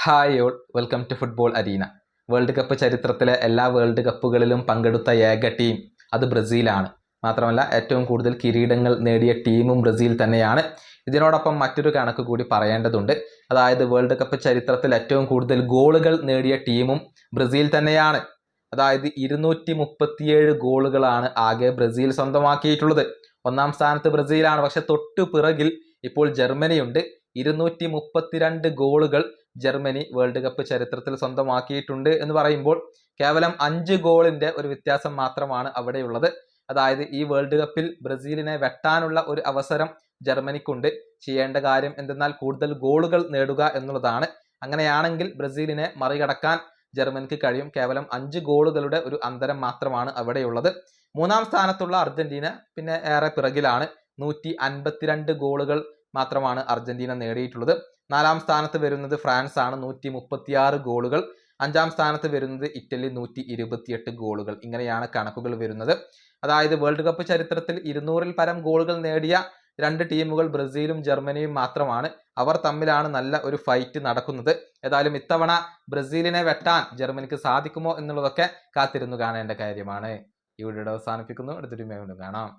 Hi all, welcome to football arena. World cup ചരിത്രത്തിലെ എല്ലാ world കപ്പുകളിലും പങ്കെടുത്ത ഏക ടീം അത് ബ്രസീലാണ്. മാത്രമല്ല ഏറ്റവും കൂടുതൽ കിരീടങ്ങൾ നേടിയ ടീമും ബ്രസീൽ തന്നെയാണ്. ഇതിനോടൊപ്പം മറ്റൊരു കണക്ക് കൂടി പറയേണ്ടതുണ്ട്. അതായത് വേൾഡ് കപ്പ് ചരിത്രത്തിൽ ഏറ്റവും കൂടുതൽ ഗോളുകൾ നേടിയ ടീമും ബ്രസീൽ തന്നെയാണ്. അതായത് 237 ഗോളുകളാണ് ആകെ ബ്രസീൽ സ്വന്തമാക്കിയിട്ടുള്ളത്. ഒന്നാം സ്ഥാനത്ത് ബ്രസീലാണ്, പക്ഷെ തൊട്ടു പിറകിൽ ഇപ്പോൾ ജർമ്മനിയുണ്ട്. 232 ഗോളുകൾ ജർമ്മനി വേൾഡ് കപ്പ് ചരിത്രത്തിൽ സ്വന്തമാക്കിയിട്ടുണ്ട് എന്ന് പറയുമ്പോൾ കേവലം 5 ഗോളിന്റെ ഒരു വ്യത്യാസം മാത്രമാണ് അവിടെയുള്ളത്. അതായത് ഈ വേൾഡ് കപ്പിൽ ബ്രസീലിനെ വെട്ടാനുള്ള ഒരു അവസരം ജർമ്മനിക്കുണ്ട്. ചെയ്യേണ്ട കാര്യം എന്തെന്നാൽ കൂടുതൽ ഗോളുകൾ നേടുക എന്നുള്ളതാണ്. അങ്ങനെയാണെങ്കിൽ ബ്രസീലിനെ മറികടക്കാൻ ജർമ്മനിക്ക് കഴിയും. കേവലം 5 ഗോളുകളുടെ ഒരു അന്തരം മാത്രമാണ് അവിടെയുള്ളത്. മൂന്നാം സ്ഥാനത്തുള്ള അർജന്റീന പിന്നെ ഏറെ പിറകിലാണ്. 152 ഗോളുകൾ മാത്രമാണ് അർജന്റീന നേടിയിട്ടുള്ളത്. നാലാം സ്ഥാനത്ത് വരുന്നത് ഫ്രാൻസ് ആണ്, 136 ഗോളുകൾ. അഞ്ചാം സ്ഥാനത്ത് വരുന്നത് ഇറ്റലി, 128 ഗോളുകൾ. ഇങ്ങനെയാണ് കണക്കുകൾ വരുന്നത്. അതായത് വേൾഡ് കപ്പ് ചരിത്രത്തിൽ 200-ൽ പരം ഗോളുകൾ നേടിയ രണ്ട് ടീമുകൾ ബ്രസീലും ജർമ്മനിയും മാത്രമാണ്. അവർ തമ്മിലാണ് നല്ല ഒരു ഫൈറ്റ് നടക്കുന്നത്. ഏതായാലും ഇത്തവണ ബ്രസീലിനെ വെട്ടാൻ ജർമ്മനിക്ക് സാധിക്കുമോ എന്നുള്ളതൊക്കെ കാത്തിരുന്നു കാണേണ്ട കാര്യമാണ്. ഈ വീഡിയോ അവസാനിപ്പിക്കുന്നു. അടുത്തൊരു വീഡിയോ കാണാം.